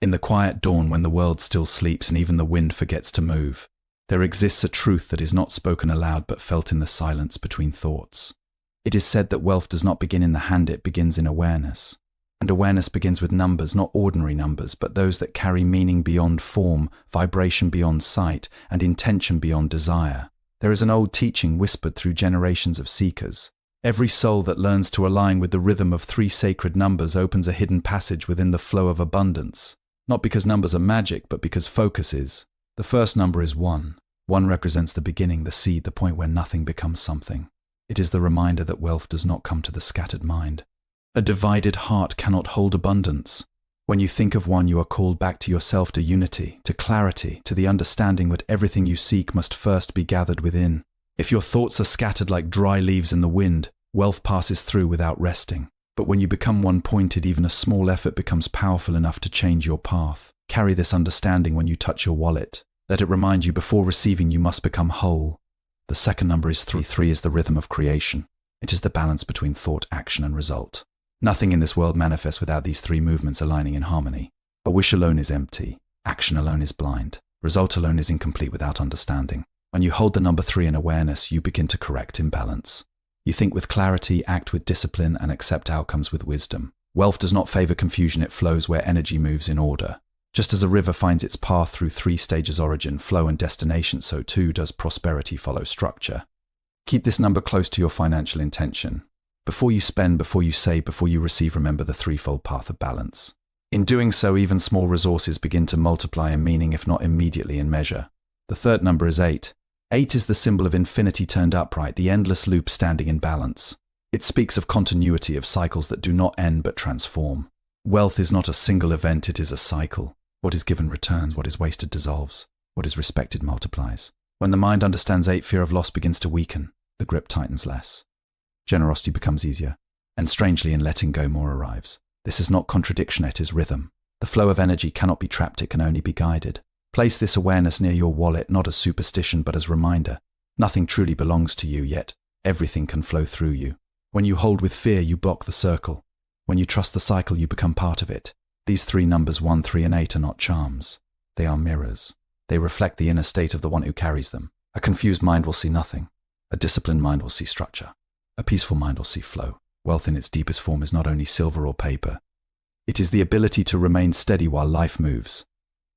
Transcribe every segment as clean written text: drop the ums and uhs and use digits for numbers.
In the quiet dawn when the world still sleeps and even the wind forgets to move, there exists a truth that is not spoken aloud but felt in the silence between thoughts. It is said that wealth does not begin in the hand, it begins in awareness. And awareness begins with numbers, not ordinary numbers, but those that carry meaning beyond form, vibration beyond sight, and intention beyond desire. There is an old teaching whispered through generations of seekers. Every soul that learns to align with the rhythm of 3 sacred numbers opens a hidden passage within the flow of abundance. Not because numbers are magic, but because focus is. The first number is 1. 1 represents the beginning, the seed, the point where nothing becomes something. It is the reminder that wealth does not come to the scattered mind. A divided heart cannot hold abundance. When you think of 1, you are called back to yourself, to unity, to clarity, to the understanding that everything you seek must first be gathered within. If your thoughts are scattered like dry leaves in the wind, wealth passes through without resting. But when you become one-pointed, even a small effort becomes powerful enough to change your path. Carry this understanding when you touch your wallet. Let it remind you before receiving you must become whole. The second number is 3. 3 is the rhythm of creation. It is the balance between thought, action, and result. Nothing in this world manifests without these 3 movements aligning in harmony. A wish alone is empty. Action alone is blind. Result alone is incomplete without understanding. When you hold the number 3 in awareness, you begin to correct imbalance. You think with clarity, act with discipline, and accept outcomes with wisdom. Wealth does not favor confusion, it flows where energy moves in order. Just as a river finds its path through 3 stages: origin, flow, and destination, so too does prosperity follow structure. Keep this number close to your financial intention. Before you spend, before you save, before you receive, remember the 3-fold path of balance. In doing so, even small resources begin to multiply in meaning, if not immediately in measure. The third number is 8. 8 is the symbol of infinity turned upright, the endless loop standing in balance. It speaks of continuity, of cycles that do not end but transform. Wealth is not a single event, it is a cycle. What is given returns, what is wasted dissolves, what is respected multiplies. When the mind understands 8, fear of loss begins to weaken, the grip tightens less. Generosity becomes easier, and strangely in letting go more arrives. This is not contradiction, it is rhythm. The flow of energy cannot be trapped, it can only be guided. Place this awareness near your wallet, not as superstition but as reminder. Nothing truly belongs to you, yet everything can flow through you. When you hold with fear, you block the circle. When you trust the cycle, you become part of it. These 3 numbers, 1, 3, and 8, are not charms. They are mirrors. They reflect the inner state of the one who carries them. A confused mind will see nothing. A disciplined mind will see structure. A peaceful mind will see flow. Wealth in its deepest form is not only silver or paper. It is the ability to remain steady while life moves.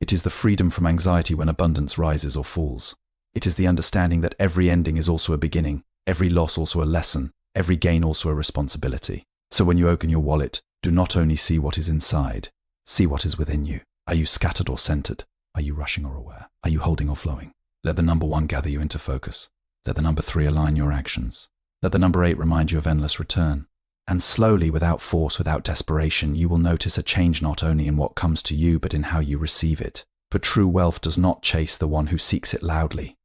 It is the freedom from anxiety when abundance rises or falls. It is the understanding that every ending is also a beginning, every loss also a lesson, every gain also a responsibility. So when you open your wallet, do not only see what is inside, see what is within you. Are you scattered or centered? Are you rushing or aware? Are you holding or flowing? Let the number 1 gather you into focus. Let the number 3 align your actions. Let the number 8 remind you of endless return. And slowly, without force, without desperation, you will notice a change not only in what comes to you, but in how you receive it. For true wealth does not chase the one who seeks it loudly.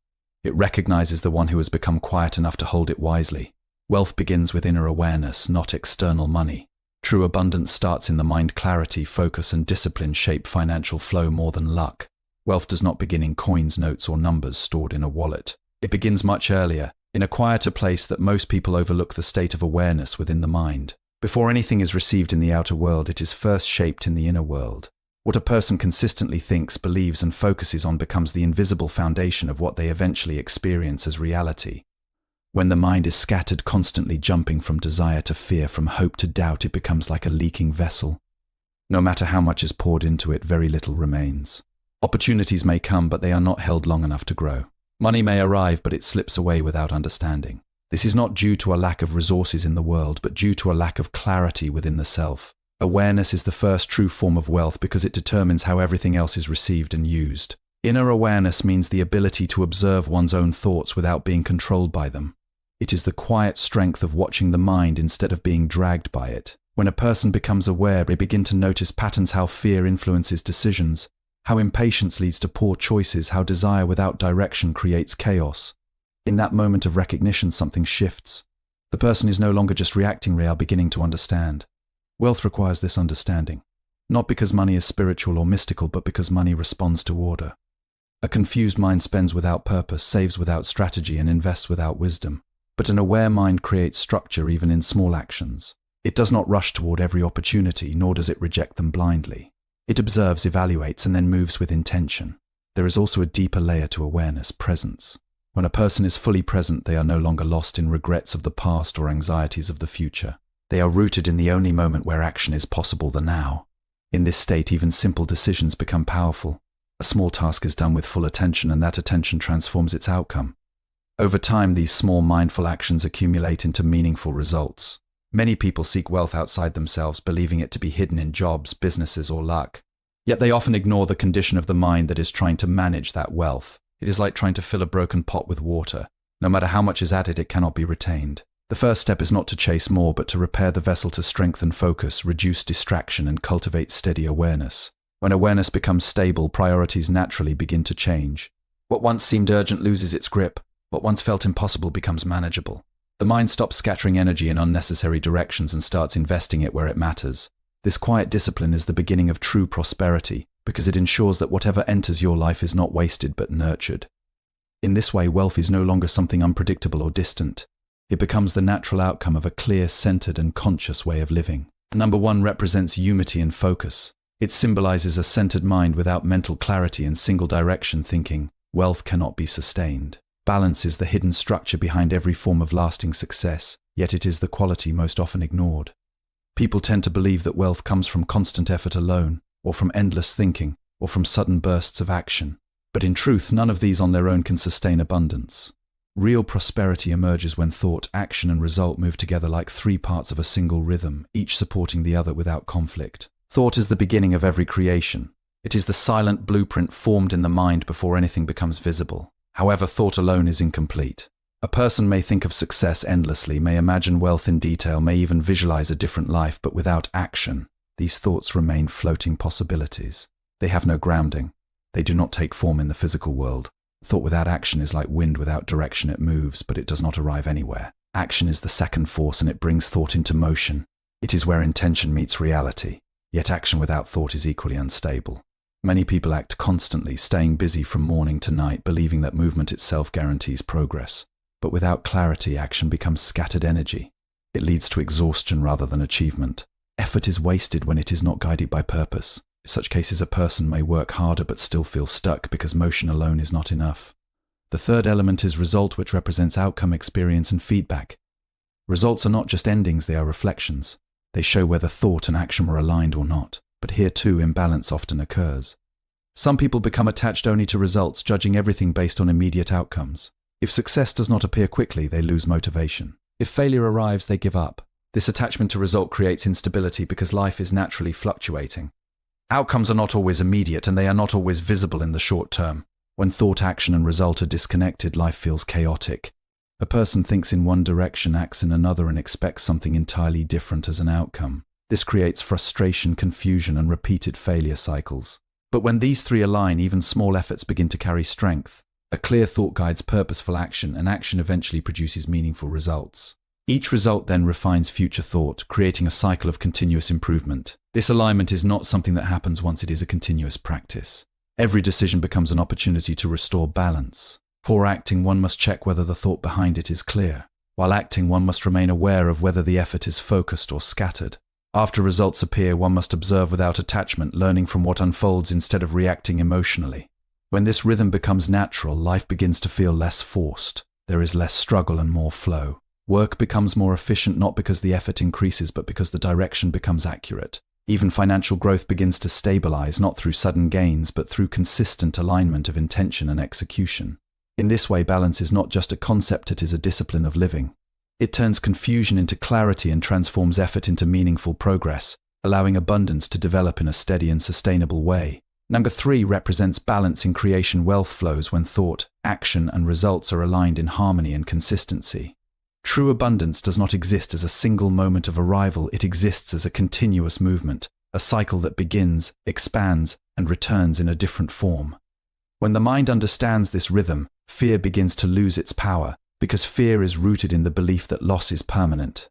It recognizes the one who has become quiet enough to hold it wisely. Wealth begins with inner awareness, not external money. True abundance starts in the mind. Clarity, focus, and discipline shape financial flow more than luck. Wealth does not begin in coins, notes, or numbers stored in a wallet. It begins much earlier, in a quieter place that most people overlook: the state of awareness within the mind. Before anything is received in the outer world, it is first shaped in the inner world. What a person consistently thinks, believes, and focuses on becomes the invisible foundation of what they eventually experience as reality. When the mind is scattered, constantly jumping from desire to fear, from hope to doubt, it becomes like a leaking vessel. No matter how much is poured into it, very little remains. Opportunities may come, but they are not held long enough to grow. Money may arrive, but it slips away without understanding. This is not due to a lack of resources in the world, but due to a lack of clarity within the self. Awareness is the first true form of wealth because it determines how everything else is received and used. Inner awareness means the ability to observe one's own thoughts without being controlled by them. It is the quiet strength of watching the mind instead of being dragged by it. When a person becomes aware, they begin to notice patterns: how fear influences decisions, how impatience leads to poor choices, how desire without direction creates chaos. In that moment of recognition, something shifts. The person is no longer just reacting, they are beginning to understand. Wealth requires this understanding, not because money is spiritual or mystical, but because money responds to order. A confused mind spends without purpose, saves without strategy, and invests without wisdom. But an aware mind creates structure even in small actions. It does not rush toward every opportunity, nor does it reject them blindly. It observes, evaluates, and then moves with intention. There is also a deeper layer to awareness, presence. When a person is fully present, they are no longer lost in regrets of the past or anxieties of the future. They are rooted in the only moment where action is possible, the now. In this state, even simple decisions become powerful. A small task is done with full attention, and that attention transforms its outcome. Over time, these small mindful actions accumulate into meaningful results. Many people seek wealth outside themselves, believing it to be hidden in jobs, businesses, or luck. Yet they often ignore the condition of the mind that is trying to manage that wealth. It is like trying to fill a broken pot with water. No matter how much is added, it cannot be retained. The first step is not to chase more, but to repair the vessel, to strengthen focus, reduce distraction, and cultivate steady awareness. When awareness becomes stable, priorities naturally begin to change. What once seemed urgent loses its grip. What once felt impossible becomes manageable. The mind stops scattering energy in unnecessary directions and starts investing it where it matters. This quiet discipline is the beginning of true prosperity, because it ensures that whatever enters your life is not wasted but nurtured. In this way, wealth is no longer something unpredictable or distant. It becomes the natural outcome of a clear, centered, and conscious way of living. Number 1 represents unity and focus. It symbolizes a centered mind without mental clarity and single-direction thinking. Wealth cannot be sustained. Balance is the hidden structure behind every form of lasting success, yet it is the quality most often ignored. People tend to believe that wealth comes from constant effort alone, or from endless thinking, or from sudden bursts of action. But in truth, none of these on their own can sustain abundance. Real prosperity emerges when thought, action, and result move together like 3 parts of a single rhythm, each supporting the other without conflict. Thought is the beginning of every creation. It is the silent blueprint formed in the mind before anything becomes visible. However, thought alone is incomplete. A person may think of success endlessly, may imagine wealth in detail, may even visualize a different life, but without action, these thoughts remain floating possibilities. They have no grounding. They do not take form in the physical world. Thought without action is like wind without direction. It moves, but it does not arrive anywhere. Action is the second force, and it brings thought into motion. It is where intention meets reality. Yet action without thought is equally unstable. Many people act constantly, staying busy from morning to night, believing that movement itself guarantees progress. But without clarity, action becomes scattered energy. It leads to exhaustion rather than achievement. Effort is wasted when it is not guided by purpose. In such cases, a person may work harder but still feel stuck because motion alone is not enough. The third element is result, which represents outcome, experience, and feedback. Results are not just endings, they are reflections. They show whether thought and action were aligned or not. But here too, imbalance often occurs. Some people become attached only to results, judging everything based on immediate outcomes. If success does not appear quickly, they lose motivation. If failure arrives, they give up. This attachment to result creates instability because life is naturally fluctuating. Outcomes are not always immediate, and they are not always visible in the short term. When thought, action, and result are disconnected, life feels chaotic. A person thinks in one direction, acts in another, and expects something entirely different as an outcome. This creates frustration, confusion, and repeated failure cycles. But when these 3 align, even small efforts begin to carry strength. A clear thought guides purposeful action, and action eventually produces meaningful results. Each result then refines future thought, creating a cycle of continuous improvement. This alignment is not something that happens once, it is a continuous practice. Every decision becomes an opportunity to restore balance. Before acting, one must check whether the thought behind it is clear. While acting, one must remain aware of whether the effort is focused or scattered. After results appear, one must observe without attachment, learning from what unfolds instead of reacting emotionally. When this rhythm becomes natural, life begins to feel less forced. There is less struggle and more flow. Work becomes more efficient not because the effort increases, but because the direction becomes accurate. Even financial growth begins to stabilize, not through sudden gains, but through consistent alignment of intention and execution. In this way, balance is not just a concept, it is a discipline of living. It turns confusion into clarity and transforms effort into meaningful progress, allowing abundance to develop in a steady and sustainable way. Number 3 represents balance in creation. Wealth flows when thought, action, and results are aligned in harmony and consistency. True abundance does not exist as a single moment of arrival, it exists as a continuous movement, a cycle that begins, expands, and returns in a different form. When the mind understands this rhythm, fear begins to lose its power, because fear is rooted in the belief that loss is permanent.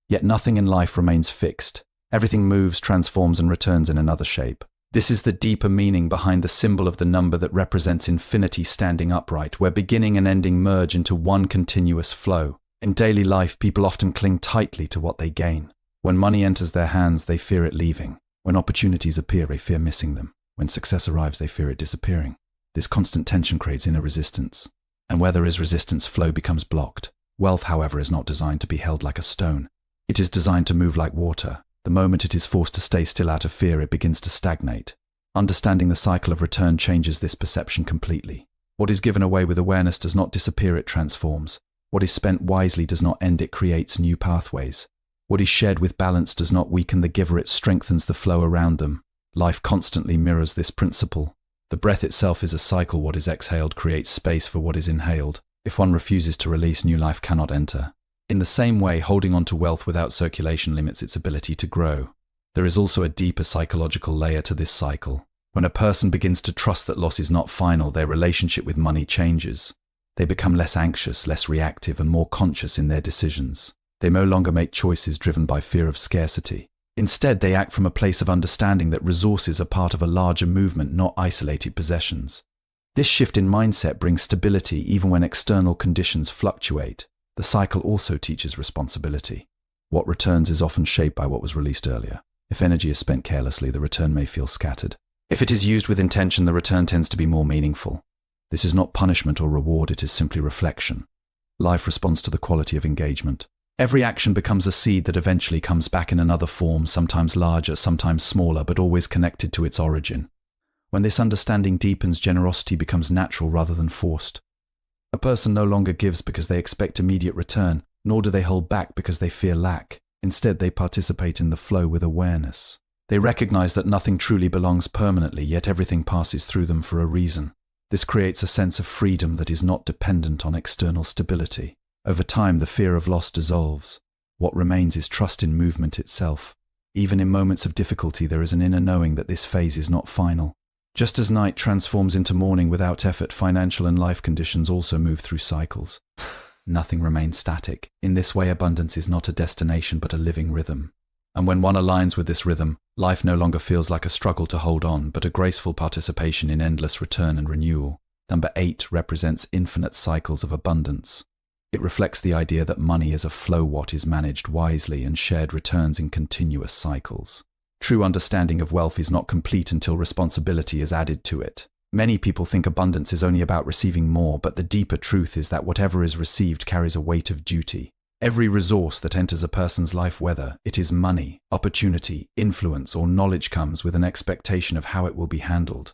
Yet nothing in life remains fixed. Everything moves, transforms, and returns in another shape. This is the deeper meaning behind the symbol of the number that represents infinity standing upright, where beginning and ending merge into one continuous flow. In daily life, people often cling tightly to what they gain. When money enters their hands, they fear it leaving. When opportunities appear, they fear missing them. When success arrives, they fear it disappearing. This constant tension creates inner resistance. And where there is resistance, flow becomes blocked. Wealth, however, is not designed to be held like a stone. It is designed to move like water. The moment it is forced to stay still out of fear, it begins to stagnate. Understanding the cycle of return changes this perception completely. What is given away with awareness does not disappear, it transforms. What is spent wisely does not end, it creates new pathways. What is shared with balance does not weaken the giver, it strengthens the flow around them. Life constantly mirrors this principle. The breath itself is a cycle. What is exhaled creates space for what is inhaled. If one refuses to release, new life cannot enter. In the same way, holding on to wealth without circulation limits its ability to grow. There is also a deeper psychological layer to this cycle. When a person begins to trust that loss is not final, their relationship with money changes. They become less anxious, less reactive, and more conscious in their decisions. They no longer make choices driven by fear of scarcity. Instead, they act from a place of understanding that resources are part of a larger movement, not isolated possessions. This shift in mindset brings stability even when external conditions fluctuate. The cycle also teaches responsibility. What returns is often shaped by what was released earlier. If energy is spent carelessly, the return may feel scattered. If it is used with intention, the return tends to be more meaningful. This is not punishment or reward, it is simply reflection. Life responds to the quality of engagement. Every action becomes a seed that eventually comes back in another form, sometimes larger, sometimes smaller, but always connected to its origin. When this understanding deepens, generosity becomes natural rather than forced. A person no longer gives because they expect immediate return, nor do they hold back because they fear lack. Instead, they participate in the flow with awareness. They recognize that nothing truly belongs permanently, yet everything passes through them for a reason. This creates a sense of freedom that is not dependent on external stability. Over time, the fear of loss dissolves. What remains is trust in movement itself. Even in moments of difficulty, there is an inner knowing that this phase is not final. Just as night transforms into morning without effort, financial and life conditions also move through cycles. Nothing remains static. In this way, abundance is not a destination but a living rhythm. And when one aligns with this rhythm, life no longer feels like a struggle to hold on, but a graceful participation in endless return and renewal. Number 8 represents infinite cycles of abundance. It reflects the idea that money is a flow what is managed wisely and shared returns in continuous cycles. True understanding of wealth is not complete until responsibility is added to it. Many people think abundance is only about receiving more, but the deeper truth is that whatever is received carries a weight of duty. Every resource that enters a person's life, whether it is money, opportunity, influence, or knowledge, comes with an expectation of how it will be handled.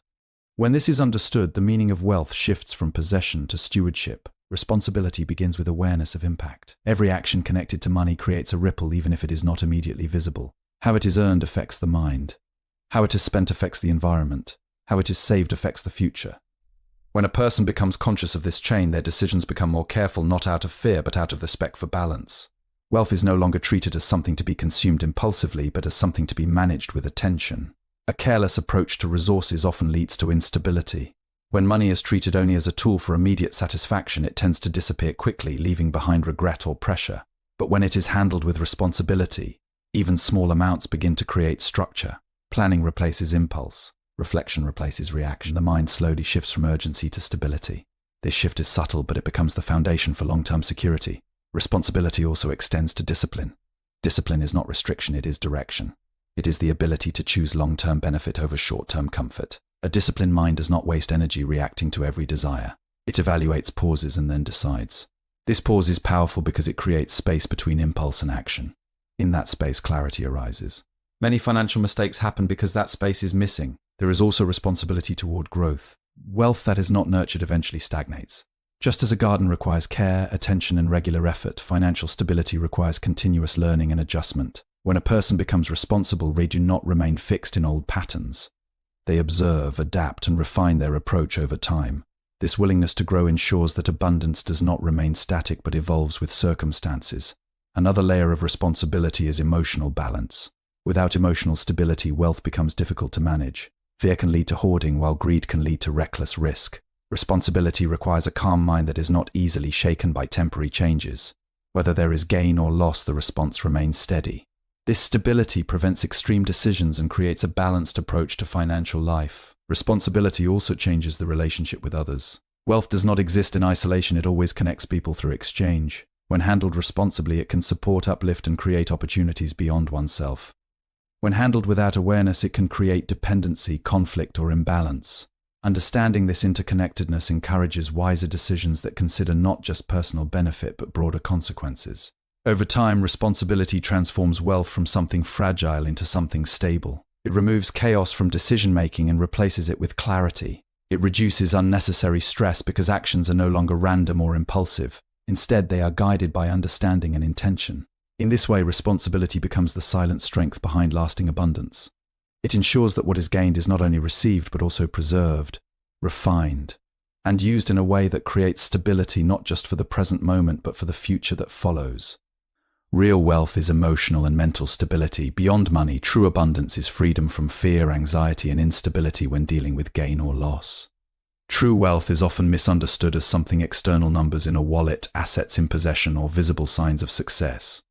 When this is understood, the meaning of wealth shifts from possession to stewardship. Responsibility begins with awareness of impact. Every action connected to money creates a ripple even if it is not immediately visible. How it is earned affects the mind. How it is spent affects the environment. How it is saved affects the future. When a person becomes conscious of this chain, their decisions become more careful, not out of fear, but out of respect for balance. Wealth is no longer treated as something to be consumed impulsively, but as something to be managed with attention. A careless approach to resources often leads to instability. When money is treated only as a tool for immediate satisfaction, it tends to disappear quickly, leaving behind regret or pressure. But when it is handled with responsibility, even small amounts begin to create structure. Planning replaces impulse. Reflection replaces reaction. The mind slowly shifts from urgency to stability. This shift is subtle, but it becomes the foundation for long-term security. Responsibility also extends to discipline. Discipline is not restriction, it is direction. It is the ability to choose long-term benefit over short-term comfort. A disciplined mind does not waste energy reacting to every desire. It evaluates, pauses, and then decides. This pause is powerful because it creates space between impulse and action. In that space, clarity arises. Many financial mistakes happen because that space is missing. There is also responsibility toward growth. Wealth that is not nurtured eventually stagnates. Just as a garden requires care, attention, and regular effort, financial stability requires continuous learning and adjustment. When a person becomes responsible, they do not remain fixed in old patterns. They observe, adapt, and refine their approach over time. This willingness to grow ensures that abundance does not remain static but evolves with circumstances. Another layer of responsibility is emotional balance. Without emotional stability, wealth becomes difficult to manage. Fear can lead to hoarding, while greed can lead to reckless risk. Responsibility requires a calm mind that is not easily shaken by temporary changes. Whether there is gain or loss, the response remains steady. This stability prevents extreme decisions and creates a balanced approach to financial life. Responsibility also changes the relationship with others. Wealth does not exist in isolation, it always connects people through exchange. When handled responsibly, it can support, uplift, and create opportunities beyond oneself. When handled without awareness, it can create dependency, conflict, or imbalance. Understanding this interconnectedness encourages wiser decisions that consider not just personal benefit but broader consequences. Over time, responsibility transforms wealth from something fragile into something stable. It removes chaos from decision-making and replaces it with clarity. It reduces unnecessary stress because actions are no longer random or impulsive. Instead, they are guided by understanding and intention. In this way, responsibility becomes the silent strength behind lasting abundance. It ensures that what is gained is not only received but also preserved, refined, and used in a way that creates stability not just for the present moment but for the future that follows. Real wealth is emotional and mental stability. Beyond money, true abundance is freedom from fear, anxiety, and instability when dealing with gain or loss. True wealth is often misunderstood as something external: numbers in a wallet, assets in possession, or visible signs of success.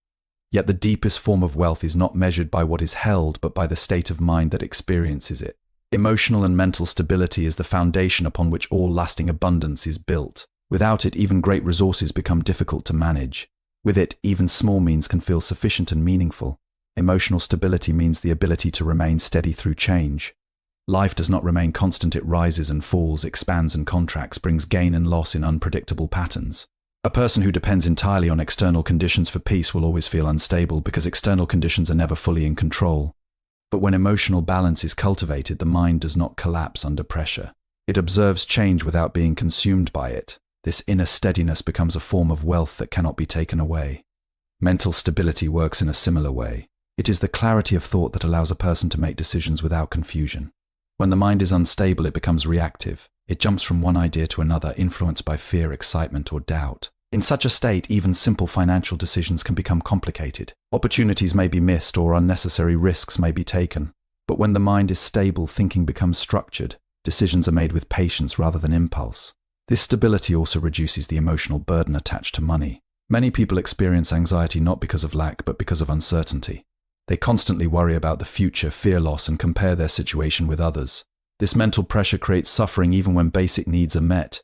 Yet the deepest form of wealth is not measured by what is held, but by the state of mind that experiences it. Emotional and mental stability is the foundation upon which all lasting abundance is built. Without it, even great resources become difficult to manage. With it, even small means can feel sufficient and meaningful. Emotional stability means the ability to remain steady through change. Life does not remain constant, it rises and falls, expands and contracts, brings gain and loss in unpredictable patterns. A person who depends entirely on external conditions for peace will always feel unstable because external conditions are never fully in control. But when emotional balance is cultivated, the mind does not collapse under pressure. It observes change without being consumed by it. This inner steadiness becomes a form of wealth that cannot be taken away. Mental stability works in a similar way. It is the clarity of thought that allows a person to make decisions without confusion. When the mind is unstable, it becomes reactive. It jumps from one idea to another, influenced by fear, excitement, or doubt. In such a state, even simple financial decisions can become complicated. Opportunities may be missed or unnecessary risks may be taken. But when the mind is stable, thinking becomes structured. Decisions are made with patience rather than impulse. This stability also reduces the emotional burden attached to money. Many people experience anxiety not because of lack, but because of uncertainty. They constantly worry about the future, fear loss, and compare their situation with others. This mental pressure creates suffering even when basic needs are met.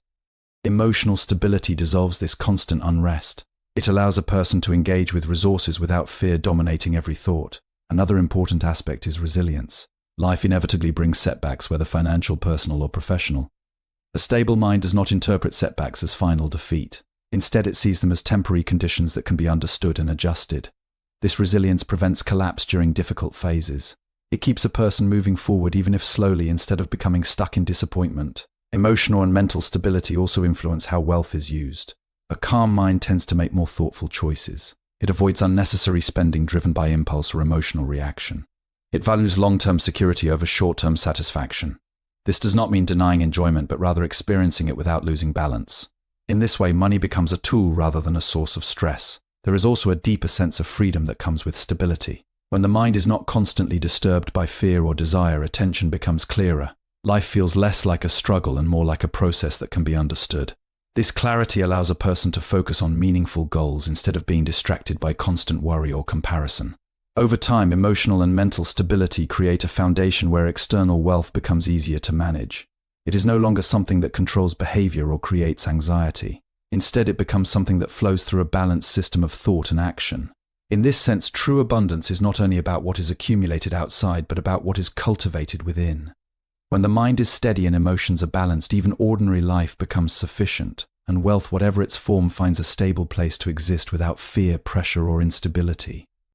Emotional stability dissolves this constant unrest. It allows a person to engage with resources without fear dominating every thought. Another important aspect is resilience. Life inevitably brings setbacks, whether financial, personal, or professional. A stable mind does not interpret setbacks as final defeat. Instead, it sees them as temporary conditions that can be understood and adjusted. This resilience prevents collapse during difficult phases. It keeps a person moving forward even if slowly, instead of becoming stuck in disappointment. Emotional and mental stability also influence how wealth is used. A calm mind tends to make more thoughtful choices. It avoids unnecessary spending driven by impulse or emotional reaction. It values long-term security over short-term satisfaction. This does not mean denying enjoyment, but rather experiencing it without losing balance. In this way, money becomes a tool rather than a source of stress. There is also a deeper sense of freedom that comes with stability. When the mind is not constantly disturbed by fear or desire, attention becomes clearer. Life feels less like a struggle and more like a process that can be understood. This clarity allows a person to focus on meaningful goals instead of being distracted by constant worry or comparison. Over time, emotional and mental stability create a foundation where external wealth becomes easier to manage. It is no longer something that controls behavior or creates anxiety. Instead, it becomes something that flows through a balanced system of thought and action. In this sense, true abundance is not only about what is accumulated outside, but about what is cultivated within. When the mind is steady and emotions are balanced, even ordinary life becomes sufficient, and wealth, whatever its form, finds a stable place to exist without fear, pressure, or instability.